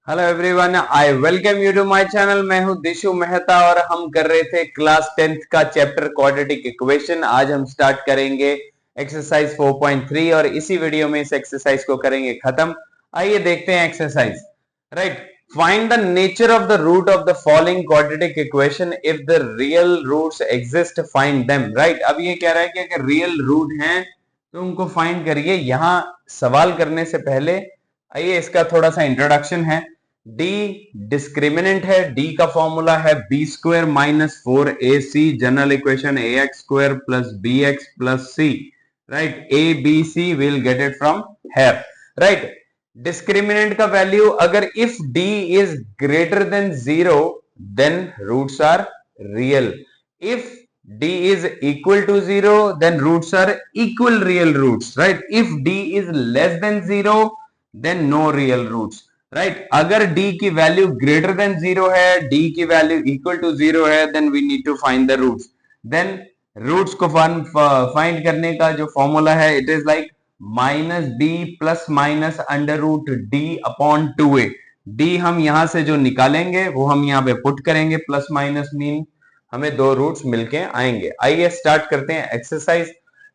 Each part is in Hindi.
Hello everyone, I welcome you to my channel. मैं हूं दिशु मेहता और हम कर रहे थे क्लास 10th का चैप्टर क्वाड्रेटिक इक्वेशन। आज हम स्टार्ट करेंगे एक्सरसाइज 4.3 और इसी वीडियो में इस एक्सरसाइज को करेंगे खत्म। आइए देखते हैं exercise. Right, find the nature of the root of the following quadratic equation if the real roots exist find them. Right, अब ये कह रहा है कि अगर रियल रूट हैं तो उनको फाइंड करिए। यहां सवाल करने से पहले आइए इसका थोड़ा सा इंट्रोडक्शन है। डी डिस्क्रिमिनेंट है, डी का फॉर्मूला है b square minus 4ac, general equation a x square plus b x plus c. Right, a b c will get it from here. Right, discriminant का वैल्यू अगर if d is greater than 0 then roots are real. If d is equal to 0 then roots are equal real roots. Right, if d is less than 0 then no real roots. Right, अगर d की वैल्यू ग्रेटर देन 0 है, d की वैल्यू इक्वल टू 0 है, then we need to find the roots. Then roots को फाइंड करने का जो फॉर्मूला है it is like minus b plus minus under root d upon 2a। D हम यहां से जो निकालेंगे वो हम यहाँ पे पुट करेंगे, प्लस माइनस मीन हमें दो रूट्स मिलके आएंगे। आइए स्टार्ट करते हैं exercise.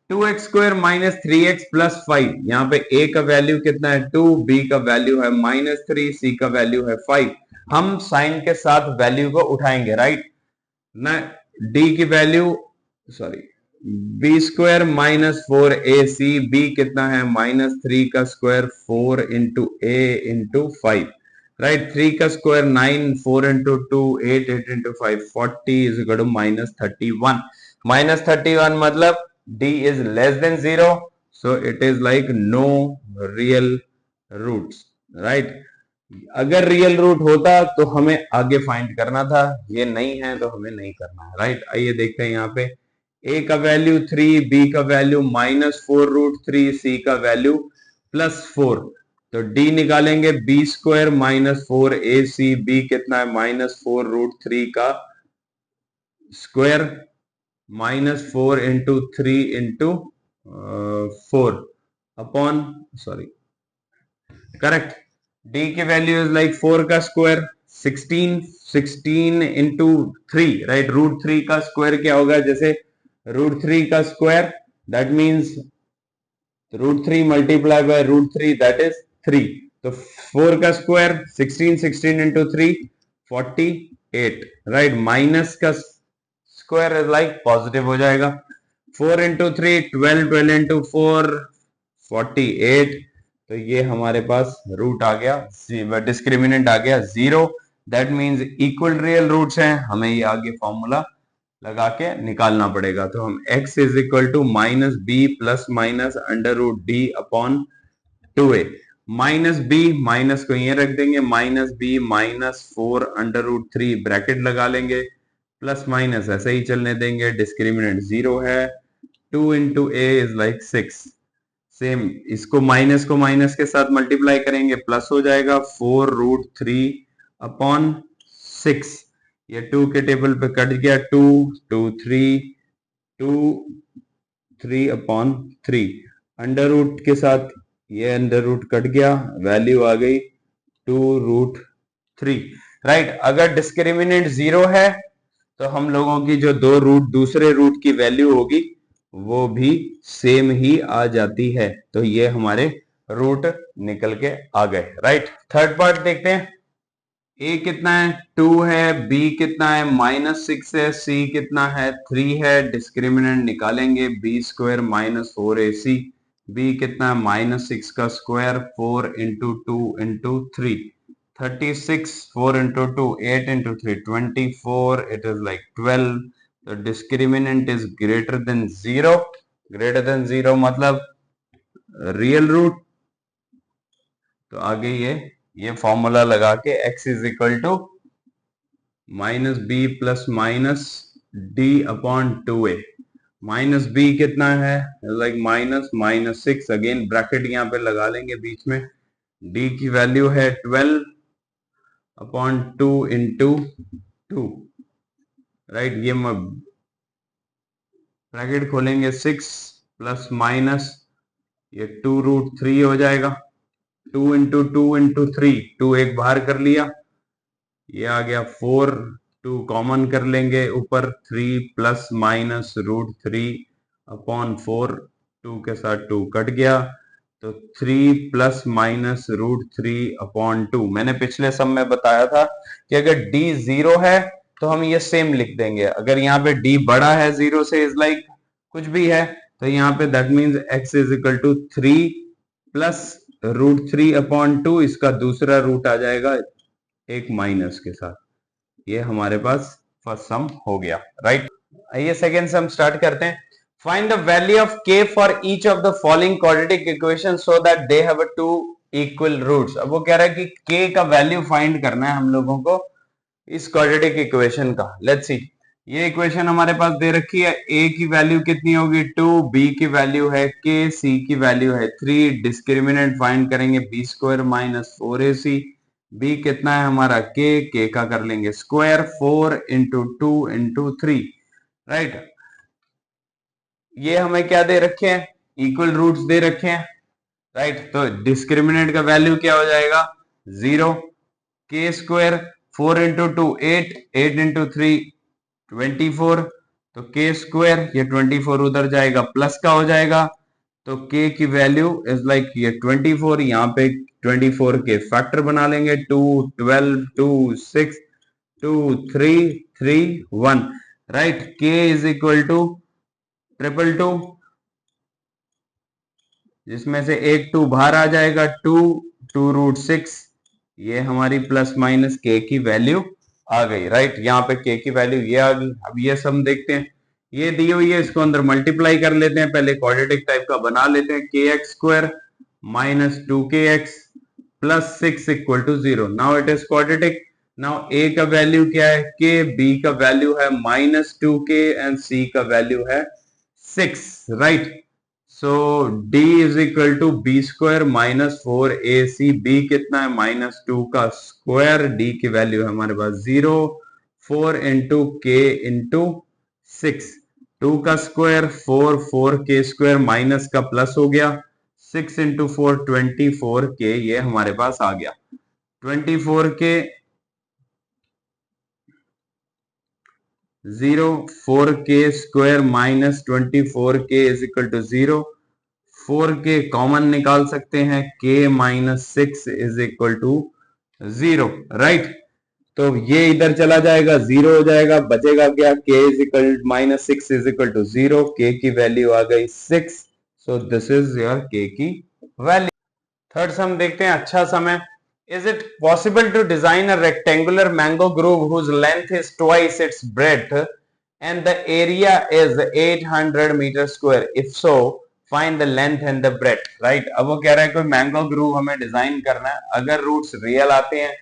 2x square minus 3x plus 5। यहाँ पे a का वैल्यू कितना है 2, b का वैल्यू है -3, c का वैल्यू है 5। हम साइन के साथ वैल्यू को उठाएंगे। राइट ना, d की value sorry b square minus 4ac, b कितना है -3 का square 4 into a into 5। Right, 3 का square 9, 4 into 2 8, 8 into 5 40 is equal to -31। -31 मतलब d is less than 0, so it is like no real roots. Right, अगर रियल रूट होता तो हमें आगे फाइंड करना था, ये नहीं है तो हमें नहीं करना है। राइट, आइए देखते हैं यहाँ पे a का वैल्यू 3, b का वैल्यू -4√3, c का वैल्यू +4। तो d निकालेंगे b स्क्वायर -4ac, b कितना है -4√3 का square -4 into 3 into 4 upon sorry correct. d की वैल्यू इज लाइक 4 का स्क्वायर 16, 16 इंटू 3। राइट, √3 का स्क्वायर क्या होगा, जैसे √3 का square that means √3 multiply by √3 that is 3। तो 4 का स्क्वायर 16, 16 इंटू 3 48। राइट, माइनस का स्क्वायर इज लाइक पॉजिटिव हो जाएगा। 4 इंटू 3 12, 12 इंटू 4 48। तो ये हमारे पास रूट आ गया, डिस्क्रिमिनेंट आ गया 0। That means equal real roots हैं, हमें ये आगे फॉर्मूला लगा के निकालना पड़ेगा। तो हम x is equal to minus b plus minus under root d upon 2a। Minus b minus को ये रख देंगे, minus b -4 under root 3 bracket लगा लेंगे, प्लस माइनस ऐसे ही चलने देंगे, डिस्क्रिमिनेंट 0 है। 2 into A is like 6। Same इसको माइनस को माइनस के साथ मल्टीप्लाई करेंगे, प्लस हो जाएगा 4√3 अपॉन 6। ये 2 के टेबल पे कट गया, 2 2 3 2 3 अपॉन 3। अंडर रूट के साथ ये अंडर रूट कट गया, वैल्यू आ गई 2√3। राइट, अगर डिस्क्रिमिनेंट 0 है तो हम लोगों की जो दो रूट दूसरे रूट की वैल्यू होगी वो भी सेम ही आ जाती है। तो ये हमारे रूट निकल के आ गए। राइट, थर्ड पार्ट देखते हैं। a कितना है 2 है, b कितना है -6 है, c कितना है 3 है। डिस्क्रिमिनेंट निकालेंगे b स्क्वायर -4ac, b कितना है -6 का square 4 into 2 into 3 36, 4 into 2 8 into 3 24, it is like 12। तो discriminant is greater than 0। Greater than 0 मतलब रियल रूट। तो आगे ये फॉर्मूला लगा के x is equal to minus b plus minus d upon 2a। Minus b कितना है लाइक -6, अगेन ब्रैकेट यहाँ पे लगा लेंगे बीच में। d की वैल्यू है 12 अपॉन 2 इंटू 2। राइट, ये ब्रैकेट खोलेंगे 6 प्लस माइनस ये 2√3 हो जाएगा। 2 टू एक बाहर कर लिया, ये आ गया 4, 2 कॉमन कर लेंगे ऊपर, 3 प्लस माइनस √3/4, 2 के साथ 2 कट गया, तो 3 प्लस माइनस √3/2। मैंने पिछले सम में बताया था कि अगर d 0 है तो हम ये सेम लिख देंगे, अगर यहाँ पे d बड़ा है 0 से, इज लाइक कुछ भी है, तो यहाँ पे that means x is equal to 3 plus √3/2, इसका दूसरा रूट आ जाएगा एक माइनस के साथ। ये हमारे पास फर्स्ट सम हो गया, राइट। आइए सेकेंड सम स्टार्ट करते हैं। Find the value of k for each of the following quadratic equation so that they have two equal roots. अब वो कह रहा है कि k का वैल्यू फाइंड करना है हम लोगों को इस क्वाड्रेटिक इक्वेशन का। लेट्स सी, ये इक्वेशन हमारे पास दे रखी है, a की वैल्यू कितनी होगी 2, b की वैल्यू है k, c की वैल्यू है 3, डिस्क्रिमिनेंट फाइंड करेंगे b² माइनस 4ac, b कितना है हमारा k का कर लेंगे स्क्वायर, 4 इंटू 2 इंटू 3, राइट। ये हमें क्या दे रखे हैं, इक्वल रूट्स दे रखे हैं, राइट। तो डिस्क्रिमिनेंट का वैल्यू क्या हो जाएगा 0, k², 4 इंटू 2 8, 8 इंटू 3 24, तो k², ये 24 उधर जाएगा प्लस का हो जाएगा, तो k की वैल्यू इज लाइक ये 24, यहाँ पे 24 के फैक्टर बना लेंगे, 2 12 2 6 2 3 3 1, राइट। k इज इक्वल टू 222, जिसमें से एक 2 बाहर आ जाएगा, 2 2√6, ये हमारी प्लस माइनस k की वैल्यू आ गई, राइट। यहाँ पे k की वैल्यू ये आ गई। अब ये सम देखते हैं, ये दी हुई है, इसको अंदर मल्टीप्लाई कर लेते हैं, पहले क्वाड्रेटिक टाइप का बना लेते हैं, kx² minus 2kx plus 6 equal to 0। Now it is quadratic. Now a का वैल्यू क्या है k, b का वैल्यू है -2k एंड c का वैल्यू है 6, right. So d is equal to b² minus 4ac, b कितना है -2 का स्क्वायर, d की वैल्यू है हमारे पास 0, 4 इंटू k इंटू 6, 2 का स्क्वायर 4, 4k² माइनस का प्लस हो गया, 6 इंटू 4 24k, ये हमारे पास आ गया 24k 0, 4k² minus 24k is equal to 0, 4k common निकाल सकते हैं, k minus 6 is equal to 0, right. तो ये इधर चला जाएगा 0 हो जाएगा, बचेगा क्या, k is equal minus 6 is equal to 0, k की वैल्यू आ गई 6, so this is your k की वैल्यू। थर्ड सम देखते हैं, अच्छा सम है। Is it possible to design a rectangular mango grove whose length is twice its breadth and the area is 800 meter square? If so, find the length and the breadth. Right? अब वो कह रहा है कोई मैंगो ग्रूव हमें डिजाइन करना है, अगर रूट्स रियल आते हैं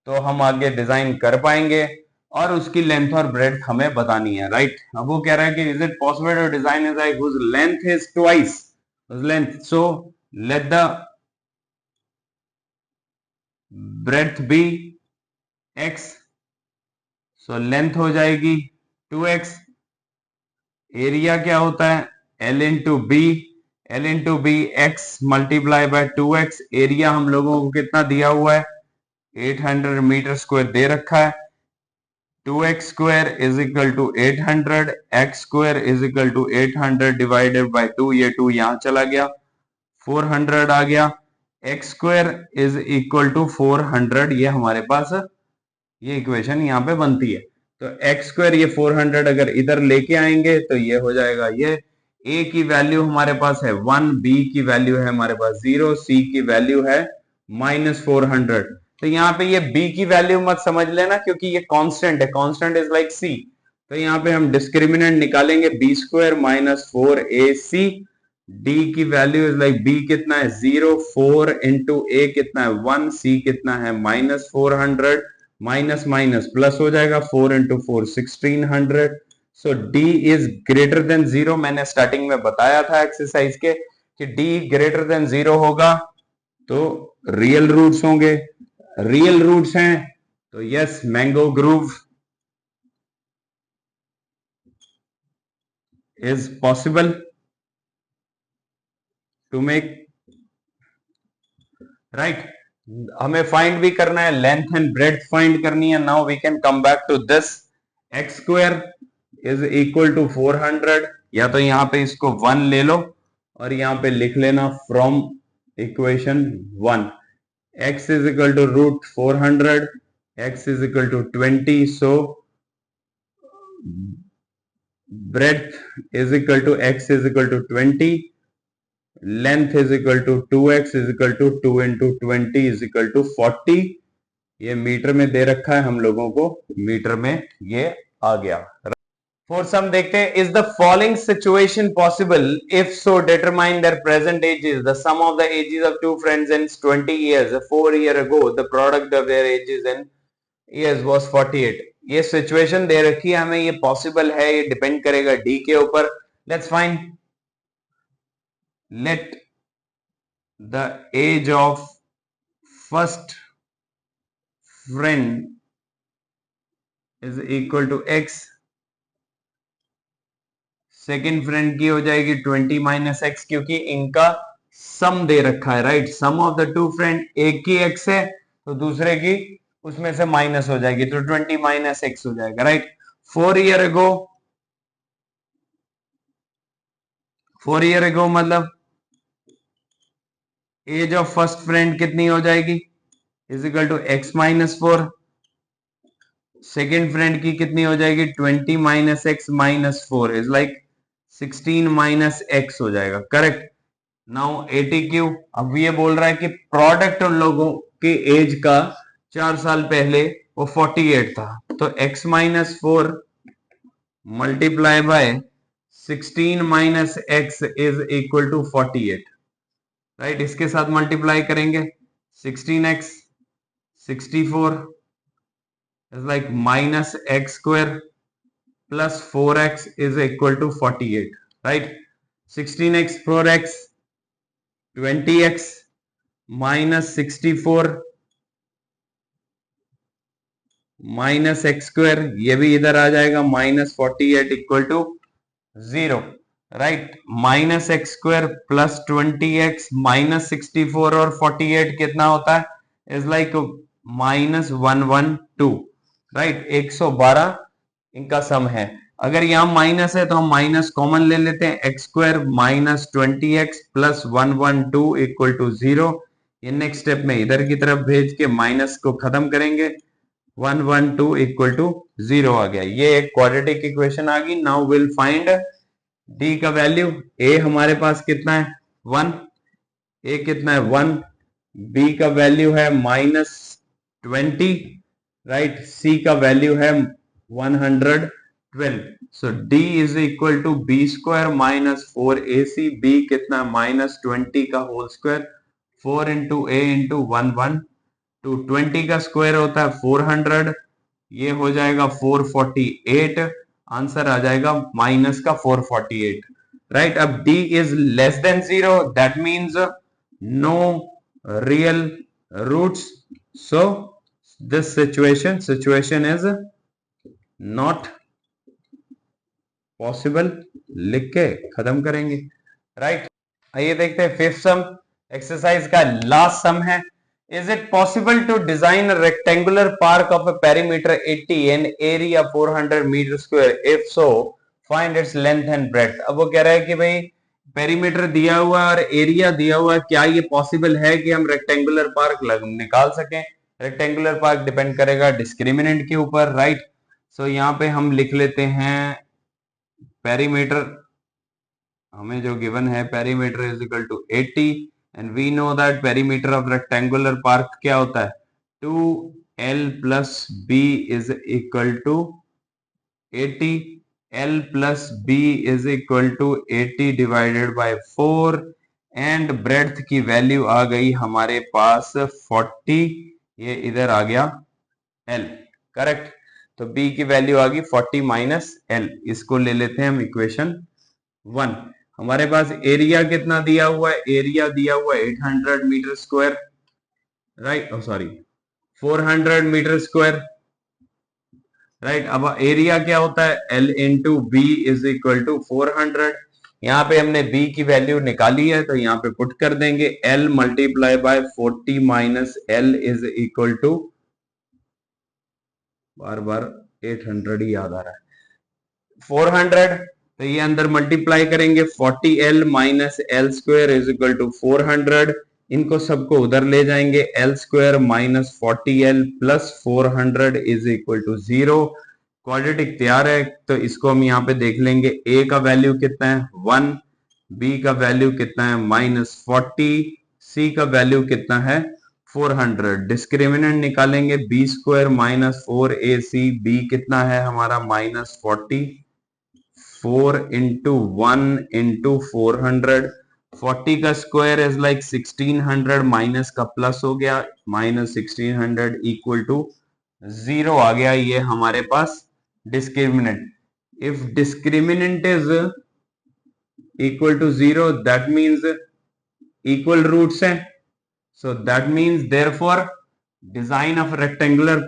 तो हम आगे डिजाइन कर पाएंगे, और उसकी लेंथ और ब्रेड्थ हमें बतानी है, राइट। अब वो कह रहा है कि is it possible to design is like whose length is twice length, so let the breadth be x, so length हो जाएगी 2x, एरिया क्या होता है L into b, L into b x multiply by 2x, area हम लोगों को कितना दिया हुआ है 800 मीटर स्क्वायर दे रखा है, 2x² is equal to 800, x² is equal to 800 divided by 2, ये 2 यहां चला गया, 400 आ गया, x² इज इक्वल टू 400, ये हमारे पास ये इक्वेशन यहाँ पे बनती है। तो x² ये 400 अगर इधर लेके आएंगे तो ये हो जाएगा, ये a की वैल्यू हमारे पास है 1, b की वैल्यू है हमारे पास 0, c की वैल्यू है -400। तो यहाँ पे ये b की वैल्यू मत समझ लेना, क्योंकि ये कांस्टेंट है, कांस्टेंट इज लाइक c। तो यहाँ पे हम डिस्क्रिमिनेंट निकालेंगे b² माइनस 4ac, d की वैल्यू इज लाइक b कितना है 0, 4 इंटू a कितना है 1, c कितना है -400, माइनस माइनस प्लस हो जाएगा, 4 into 4 1600, so d is greater than 0। मैंने स्टार्टिंग में बताया था एक्सरसाइज के कि d ग्रेटर देन 0 होगा तो रियल रूट्स होंगे, रियल रूट्स हैं तो yes mango grove is possible to make, right. हमें फाइंड भी करना है, लेंथ एंड ब्रेड्थ फाइंड करनी है। Now we can come back to this, x square is equal to 400, या तो यहाँ पे इसको 1 ले लो और यहाँ पे लिख लेना from equation 1, x is equal to root 400, x is equal to 20, so breadth is equal to x is equal to 20, length is equal to 2x is equal to 2 into 20 is equal to 40। ये मीटर में दे रखा है हम लोगों को, मीटर में ये आ गया। फोर सम देखते हैं, is the following situation possible, if so determine their present ages, the sum of the ages of two friends in 20 years 4 year ago, the product of their ages in years was 48। ये सिचुएशन दे रखी है हमें, ये पॉसिबल है, ये डिपेंड करेगा डी के ऊपर। Let's find, let the age of first friend is equal to x, second friend की हो जाएगी 20 माइनस एक्स, क्योंकि इनका सम दे रखा है, right. Sum of the two friend, एक की एक्स है तो दूसरे की उसमें से माइनस हो जाएगी, तो 20 माइनस एक्स हो जाएगा, right. 4 year ago, 4 year ago मतलब एज ऑफ फर्स्ट फ्रेंड कितनी हो जाएगी, is equal to x minus 4, second friend की कितनी हो जाएगी 20 minus x minus 4 is like 16 minus x हो जाएगा, करेक्ट। नाउ 80 क्यू, अब ये बोल रहा है कि प्रोडक्ट उन लोगों के एज का 4 साल पहले वो 48 था, तो x minus 4 multiply by 16 minus x is equal to 48, right. इसके साथ मल्टीप्लाई करेंगे, 16x 64 is like minus x square plus 4x is equal to 48, right. 16x 4x 20x minus 64 minus x square, ये भी इधर आ जाएगा, minus 48 equal to 0, right. Minus x square plus 20x minus 64 और 48 कितना होता है, इज लाइक माइनस 112, राइट। 112 इनका सम है। अगर यहाँ माइनस है तो हम माइनस कॉमन ले लेते हैं, x square minus 20x plus 112 equal to 0। ये नेक्स्ट स्टेप में इधर की तरफ भेज के माइनस को खत्म करेंगे, 112 इक्वल टू 0 आ गया। ये एक क्वाड्रेटिक इक्वेशन आ गई। नाउ विल फाइंड डी का वैल्यू। ए हमारे पास कितना है 1, ए कितना है 1, बी का वैल्यू है माइनस 20, राइट। सी का वैल्यू है 112, so D is equal to B square minus 4ac, B कितना माइनस 20 का whole square, 4 into A into 112, 20 का स्क्वायर होता है 400, ये हो जाएगा 448, आंसर आ जाएगा माइनस का 448, राइट। अब d is less than 0, that means no real roots, so this situation is not possible, लिख के खत्म करेंगे, राइट। आइए देखते हैं फिफ्थ सम, एक्सरसाइज का लास्ट सम है। Is it possible to design a rectangular park of a perimeter 80 and area 400 meter square? If so, find its length and breadth। अब वो कह रहा है कि भाई पेरीमीटर दिया हुआ है और एरिया दिया हुआ है, क्या ये पॉसिबल है कि हम रेक्टेंगुलर पार्क निकाल सकें? रेक्टेंगुलर पार्क डिपेंड करेगा डिस्क्रिमिनेंट के ऊपर, राइट। सो यहाँ पे हम लिख लेते हैं पेरीमीटर, हमें जो गिवन है perimeter is equal to 80 and we know that perimeter of rectangular park क्या होता है 2l plus b is equal to 80, l plus b is equal to 80 divided by 4 and breadth की वैल्यू आ गई हमारे पास 40, ये इधर आ गया l, करेक्ट। तो b की वैल्यू आ गई 40 माइनस l, इसको ले लेते हैं हम इक्वेशन 1। हमारे पास एरिया कितना दिया हुआ है, एरिया दिया हुआ है 800 meter square, right, sorry 400 meter square, right. अब एरिया क्या होता है L into b is equal to 400, यहाँ पे हमने b की वैल्यू निकाली है तो यहाँ पे पुट कर देंगे l multiply by 40 minus l is equal to, बार बार 800 ही याद आ रहा है, 400। तो ये अंदर मल्टीप्लाई करेंगे 40l minus l square is equal to 400। इनको सबको उधर ले जाएंगे, l square minus 40l plus 400 is equal to 0। Quadratic तैयार है तो इसको हम यहाँ पे देख लेंगे। a का वैल्यू कितना है 1, b का वैल्यू कितना है -40, c का वैल्यू कितना है 400। डिस्क्रिमिनेंट निकालेंगे b square minus 4ac, b कितना है हमारा -40, 4 इंटू 1 इंटू 400, 40 का स्क्वायर इज लाइक 1600, माइनस का प्लस हो गया, -1600 इक्वल टू 0 आ गया। ये हमारे पास discriminant. If discriminant is equal to 0 that means equal roots हैं, so that means therefore design of rectangular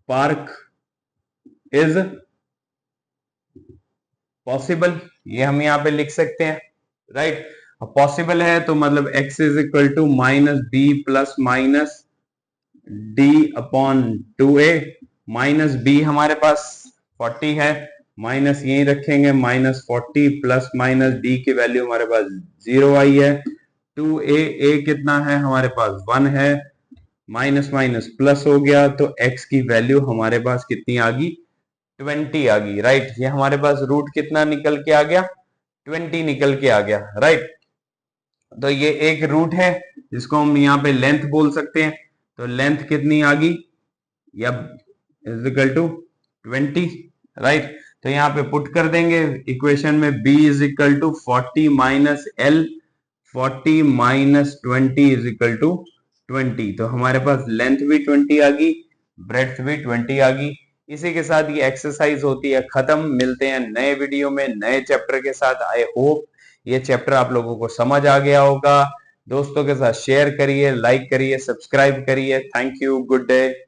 park is possible. ये हम यहाँ पे लिख सकते हैं, राइट। पॉसिबल है तो मतलब x is equal to minus b plus minus d upon 2a। Minus b हमारे पास 40 है, माइनस यही रखेंगे, -40 प्लस माइनस डी की वैल्यू हमारे पास 0 आई है। 2a, a कितना है हमारे पास 1 है, माइनस माइनस प्लस हो गया तो x की वैल्यू हमारे पास कितनी आ गई 20 आ गई, राइट। ये हमारे पास रूट कितना निकल के आ गया 20 निकल के आ गया, राइट। तो ये एक रूट है जिसको हम यहाँ पे लेंथ बोल सकते हैं। तो लेंथ कितनी आ गई, या इज इक्वल टू 20, राइट। तो यहाँ पे पुट कर देंगे इक्वेशन में b is equal to 40 minus l, 40 minus 20 is equal to 20। तो हमारे पास लेंथ भी 20 आ गई, ब्रेड्थ भी 20 आ गई। इसी के साथ ये एक्सरसाइज होती है खत्म। मिलते हैं नए वीडियो में नए चैप्टर के साथ। आई होप ये चैप्टर आप लोगों को समझ आ गया होगा। दोस्तों के साथ शेयर करिए, लाइक करिए, सब्सक्राइब करिए। Thank you, good day.